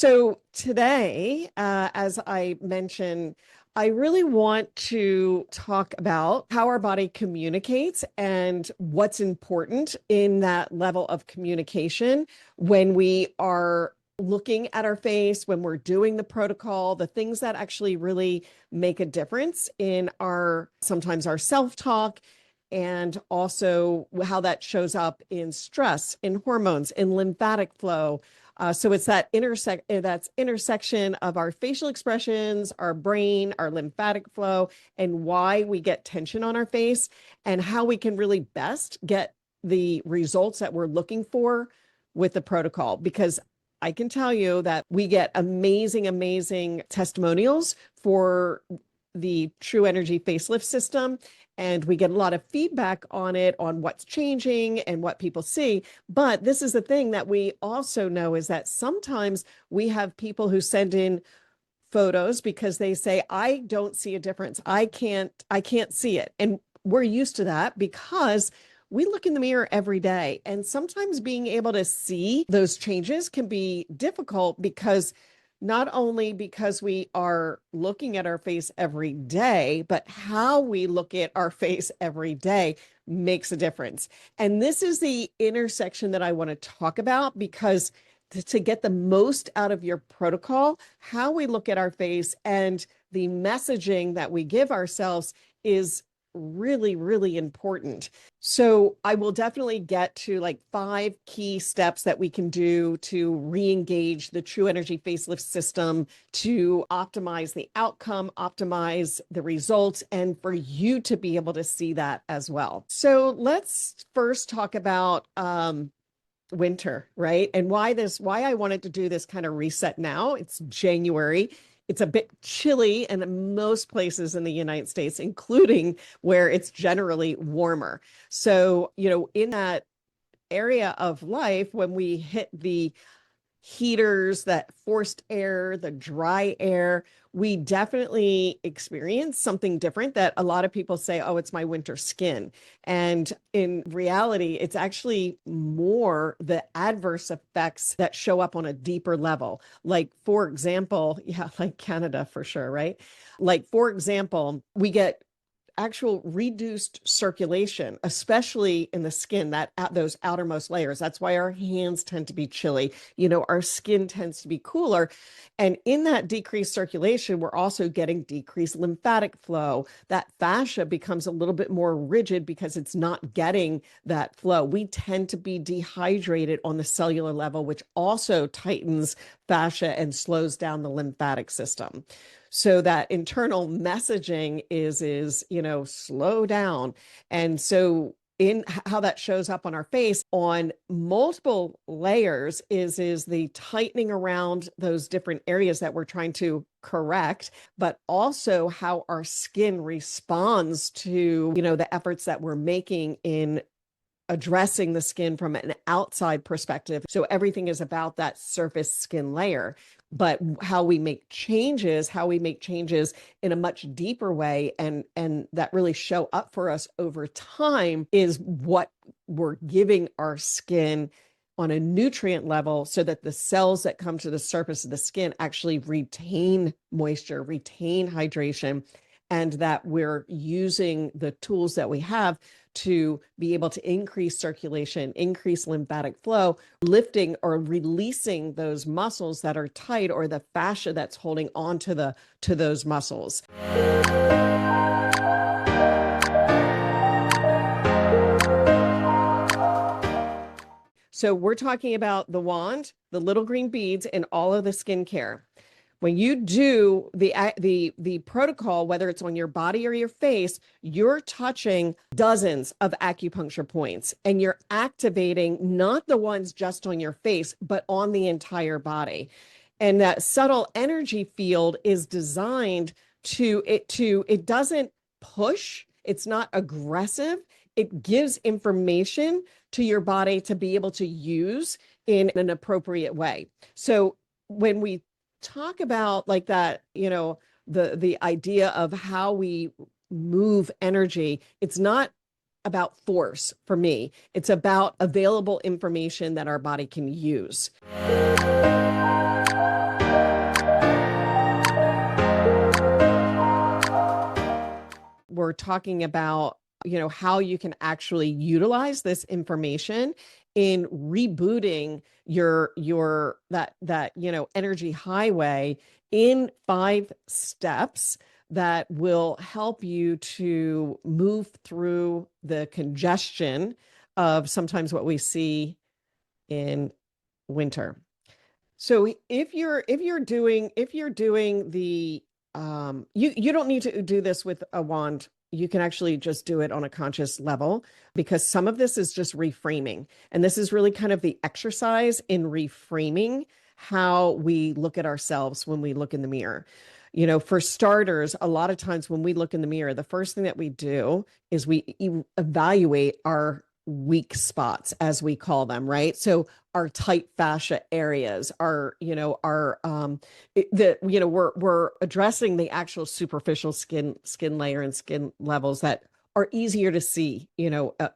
So today, as I mentioned, I really want to talk about how our body communicates and what's important in that level of communication when we are looking at our face, when we're doing the protocol, the things that actually really make a difference in our sometimes our self-talk, and also how that shows up in stress, in hormones, in lymphatic flow. So it's that intersection of our facial expressions, our brain, our lymphatic flow, and why we get tension on our face, and how we can really best get the results that we're looking for with the protocol. Because I can tell you that we get amazing, amazing testimonials for the Tru Energy facelift system. And we get a lot of feedback on it, on what's changing and what people see. But this is the thing that we also know, is that sometimes we have people who send in photos because they say, I don't see a difference. I can't see it. And we're used to that because we look in the mirror every day. And sometimes being able to see those changes can be difficult, because not only because we are looking at our face every day, but how we look at our face every day makes a difference. And this is the intersection that I want to talk about, because to get the most out of your protocol, how we look at our face and the messaging that we give ourselves is really, really important. So I will definitely get to like 5 key steps that we can do to re-engage the Tru Energy facelift system, to optimize the outcome, optimize the results, and for you to be able to see that as well. So let's first talk about winter, right? And why I wanted to do this kind of reset now. It's January. It's a bit chilly in most places in the United States, including where it's generally warmer. So, in that area of life, when we hit the heaters, that forced air, the dry air, we definitely experience something different that a lot of people say, oh, it's my winter skin. And in reality, it's actually more the adverse effects that show up on a deeper level. Like, for example, like Canada for sure, right? Like, for example, we get actual reduced circulation, especially in the skin, that those outermost layers. That's why our hands tend to be chilly. Our skin tends to be cooler. And in that decreased circulation, we're also getting decreased lymphatic flow. That fascia becomes a little bit more rigid because it's not getting that flow. We tend to be dehydrated on the cellular level, which also tightens fascia and slows down the lymphatic system. So that internal messaging is, slow down. And so in how that shows up on our face on multiple layers is the tightening around those different areas that we're trying to correct, but also how our skin responds to, the efforts that we're making in addressing the skin from an outside perspective. So everything is about that surface skin layer, but how we make changes in a much deeper way, and that really show up for us over time, is what we're giving our skin on a nutrient level, so that the cells that come to the surface of the skin actually retain moisture, retain hydration, and that we're using the tools that we have to be able to increase circulation, increase lymphatic flow, lifting or releasing those muscles that are tight, or the fascia that's holding on to those muscles. So we're talking about the wand, the little green beads, and all of the skincare. When you do the protocol, whether it's on your body or your face, you're touching dozens of acupuncture points, and you're activating not the ones just on your face, but on the entire body. And that subtle energy field is designed it doesn't push, it's not aggressive. It gives information to your body to be able to use in an appropriate way. So when we talk about like that, the idea of how we move energy, it's not about force for me. It's about available information that our body can use. We're talking about, how you can actually utilize this information in rebooting that energy highway in 5 steps that will help you to move through the congestion of sometimes what we see in winter. So if you're doing the you don't need to do this with a wand. You can actually just do it on a conscious level, because some of this is just reframing. And this is really kind of the exercise in reframing how we look at ourselves when we look in the mirror. For starters, a lot of times when we look in the mirror, the first thing that we do is we evaluate our weak spots, as we call them, right? So our tight fascia areas, we're addressing the actual superficial skin layer and skin levels that are easier to see,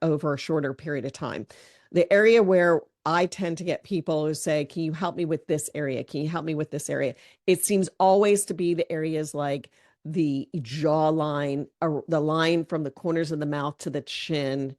over a shorter period of time. The area where I tend to get people who say, can you help me with this area? Can you help me with this area? It seems always to be the areas like the jawline, or the line from the corners of the mouth to the chin,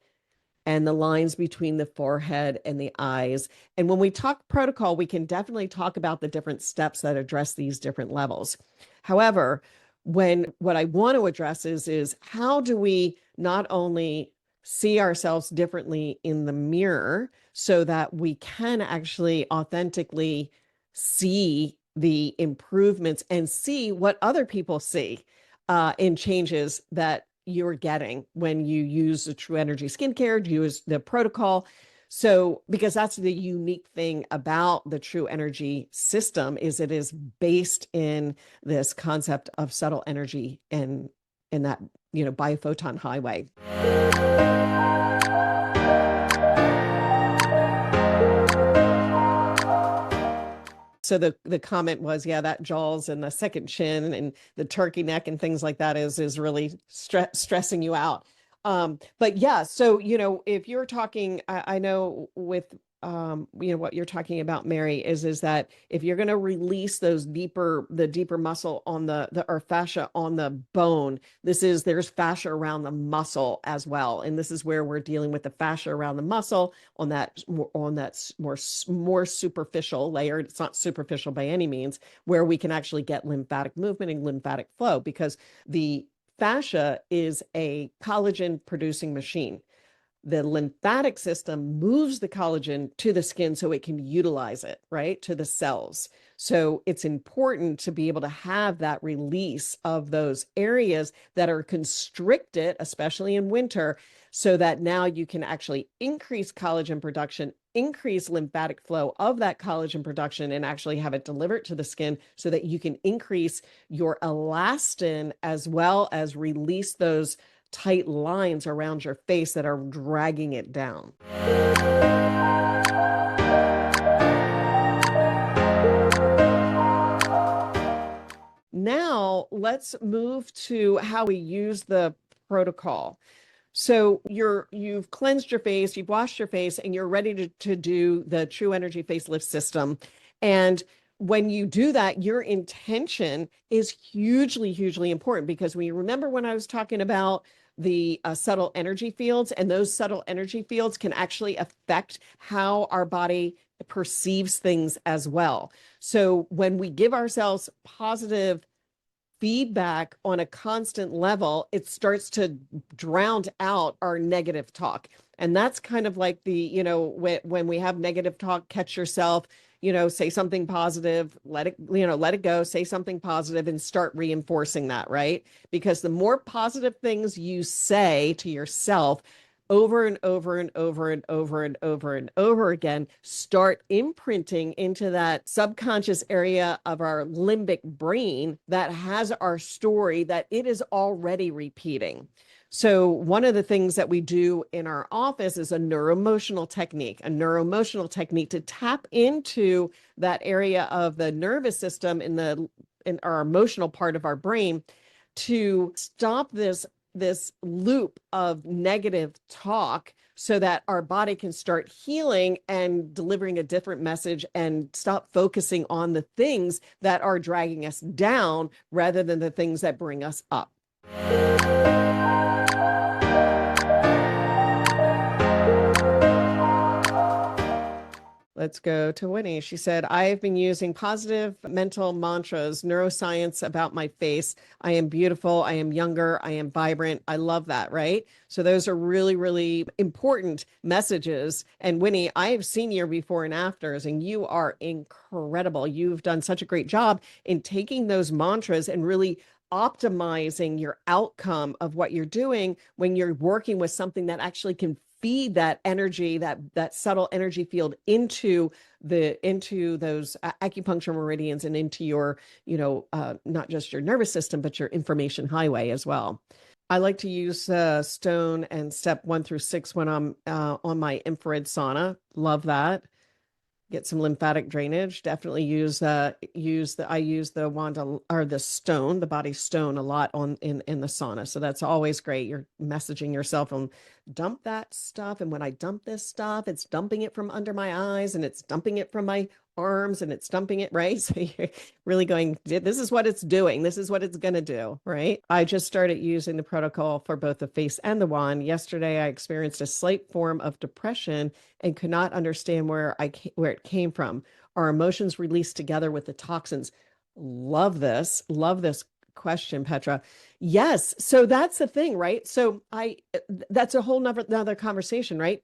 and the lines between the forehead and the eyes. And when we talk protocol, we can definitely talk about the different steps that address these different levels. However, what I want to address is how do we not only see ourselves differently in the mirror so that we can actually authentically see the improvements and see what other people see in changes that you're getting when you use the Tru Energy skincare, use the protocol. So, because that's the unique thing about the Tru Energy system, is it is based in this concept of subtle energy and in that, biophoton highway. So the comment was, yeah, that jaws and the second chin and the turkey neck and things like that is really stressing you out. But yeah, so if you're talking, I know with what you're talking about, Mary, is that if you're going to release the deeper muscle on the or fascia on the bone, there's fascia around the muscle as well, and this is where we're dealing with the fascia around the muscle on that more superficial layer. It's not superficial by any means, where we can actually get lymphatic movement and lymphatic flow, because the fascia is a collagen producing machine. The lymphatic system moves the collagen to the skin so it can utilize it, right, to the cells. So it's important to be able to have that release of those areas that are constricted, especially in winter, so that now you can actually increase collagen production, increase lymphatic flow of that collagen production, and actually have it delivered to the skin so that you can increase your elastin, as well as release those tight lines around your face that are dragging it down. Now let's move to how we use the protocol. So you've cleansed your face, you've washed your face, and you're ready to do the Tru Energy facelift system. And when you do that, your intention is hugely, hugely important, because when you remember when I was talking about the subtle energy fields, and those subtle energy fields can actually affect how our body perceives things as well. So when we give ourselves positive feedback on a constant level, it starts to drown out our negative talk. And that's kind of like when we have negative talk, catch yourself, say something positive, let it go, say something positive, and start reinforcing that, right? Because the more positive things you say to yourself over and over and over and over and over and over again, start imprinting into that subconscious area of our limbic brain that has our story that it is already repeating. So one of the things that we do in our office is a neuroemotional technique to tap into that area of the nervous system in our emotional part of our brain, to stop this this loop of negative talk so that our body can start healing and delivering a different message and stop focusing on the things that are dragging us down rather than the things that bring us up. Let's go to Winnie. She said, I've been using positive mental mantras, neuroscience about my face. I am beautiful. I am younger. I am vibrant. I love that, right? So those are really, really important messages. And Winnie, I have seen your before and afters, and you are incredible. You've done such a great job in taking those mantras and really optimizing your outcome of what you're doing when you're working with something that actually can feed that energy, that subtle energy field into those acupuncture meridians and into your, not just your nervous system, but your information highway as well. I like to use stone and step 1 through 6 when I'm on my infrared sauna. Love that. Get some lymphatic drainage. Definitely I use the wanda or the stone, the body stone, a lot in the sauna. So that's always great. You're messaging yourself on dump that stuff. And when I dump this stuff, it's dumping it from under my eyes and it's dumping it from my arms and it's dumping it, right? So you're really going, this is what it's doing. This is what it's going to do, right? I just started using the protocol for both the face and the wand. Yesterday, I experienced a slight form of depression and could not understand where it came from. Our emotions released together with the toxins. Love this question, Petra. Yes. So that's the thing, right? So that's a whole another conversation, right?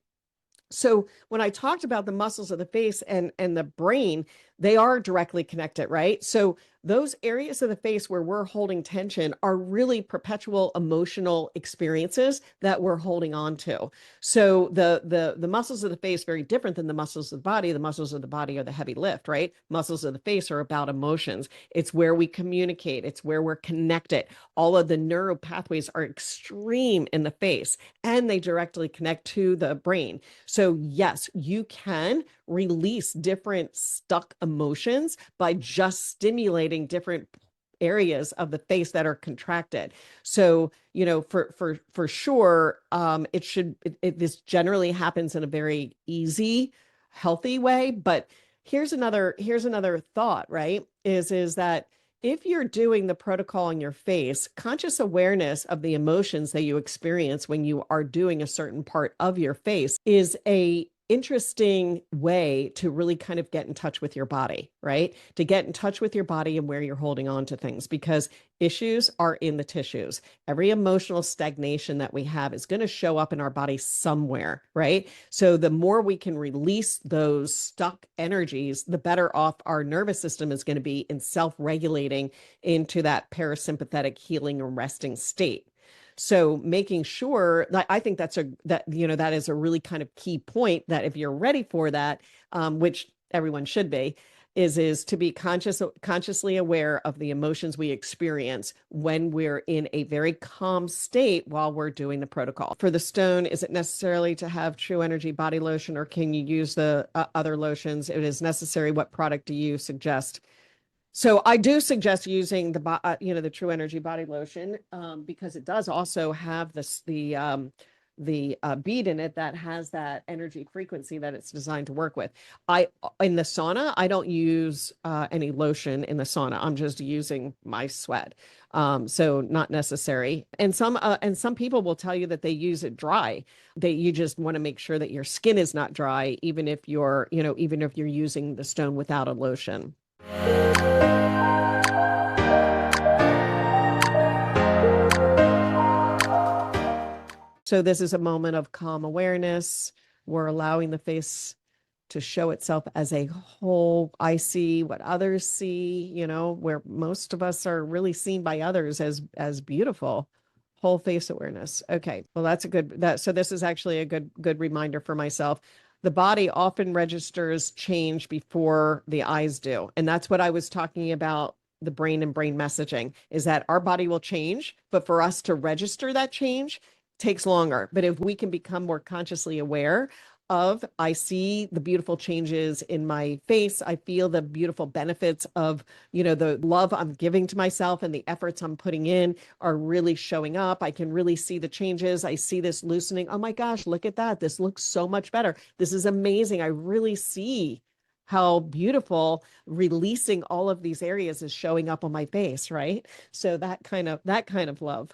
So when I talked about the muscles of the face and the brain, they are directly connected, right? So those areas of the face where we're holding tension are really perpetual emotional experiences that we're holding on to. So the muscles of the face very different than the muscles of the body. The muscles of the body are the heavy lift, right? Muscles of the face are about emotions. It's where we communicate. It's where we're connected. All of the neural pathways are extreme in the face, and they directly connect to the brain. So yes, you can release different stuck emotions by just stimulating different areas of the face that are contracted. So, for sure, this generally happens in a very easy, healthy way. But here's another thought, right? Is that if you're doing the protocol on your face, conscious awareness of the emotions that you experience when you are doing a certain part of your face is a interesting way to really kind of get in touch with your body, right? To get in touch with your body and where you're holding on to things, because issues are in the tissues. Every emotional stagnation that we have is going to show up in our body somewhere, right? So the more we can release those stuck energies, the better off our nervous system is going to be in self-regulating into that parasympathetic healing and resting state. So making sure that I think that is a really kind of key point, that if you're ready for that, which everyone should be, is to be consciously aware of the emotions we experience when we're in a very calm state while we're doing the protocol. For the stone, is it necessarily to have Tru Energy body lotion, or can you use the other lotions? If it is necessary, what product do you suggest? So I do suggest using the Tru Energy body lotion, because it does also have the bead in it that has that energy frequency that it's designed to work with. In the sauna, I don't use any lotion in the sauna. I'm just using my sweat. So not necessary. And some people will tell you that they use it dry. You just want to make sure that your skin is not dry, even if you're using the stone without a lotion. So this is a moment of calm awareness. We're allowing the face to show itself as a whole. I see what others see, where most of us are really seen by others as beautiful. Whole face awareness. Okay, well, so this is actually a good reminder for myself. The body often registers change before the eyes do. And that's what I was talking about, the brain and brain messaging, is that our body will change, but for us to register that change takes longer. But if we can become more consciously aware of. I see the beautiful changes in my face. I feel the beautiful benefits of, the love I'm giving to myself and the efforts I'm putting in are really showing up. I can really see the changes. I see this loosening. Oh my gosh, look at that. This looks so much better. This is amazing. I really see how beautiful releasing all of these areas is showing up on my face, right? So that kind of love.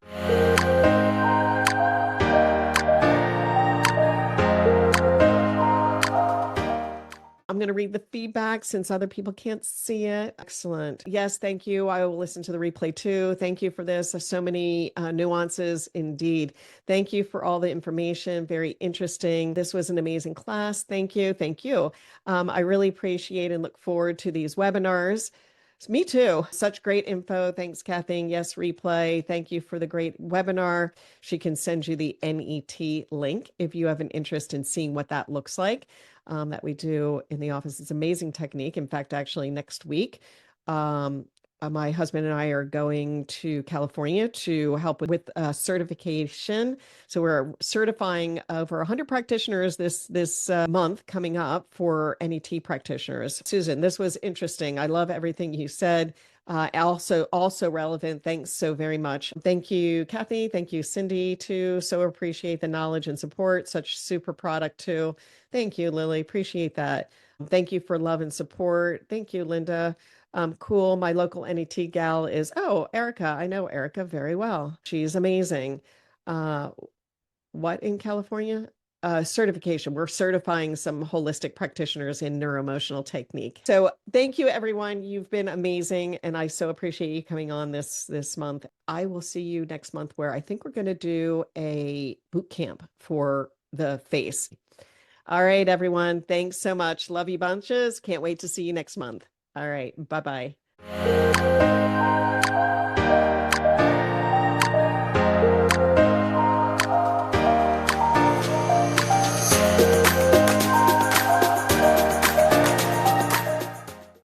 I'm going to read the feedback since other people can't see it. Excellent. Yes, thank you. I will listen to the replay too. Thank you for this. There's so many nuances indeed. Thank you for all the information. Very interesting. This was an amazing class. Thank you. Thank you. I really appreciate and look forward to these webinars. Me too. Such great info. Thanks, Cathy. Yes, replay. Thank you for the great webinar. She can send you the NET link if you have an interest in seeing what that looks like. That we do in the office. It's amazing technique. In fact, actually next week, my husband and I are going to California to help with certification. So we're certifying over 100 practitioners this month coming up for NET practitioners. Susan, this was interesting. I love everything you said. Also relevant. Thanks so very much. Thank you, Cathy. Thank you, Cindy, too. So appreciate the knowledge and support. Such super product, too. Thank you, Lily. Appreciate that. Thank you for love and support. Thank you, Linda. Cool. My local NET gal is, Erica. I know Erica very well. She's amazing. What in California? Certification. We're certifying some holistic practitioners in neuroemotional technique. So thank you, everyone. You've been amazing, and I so appreciate you coming on this month. I will see you next month, where I think we're going to do a boot camp for the face. All right, everyone. Thanks so much. Love you bunches. Can't wait to see you next month. All right. Bye-bye.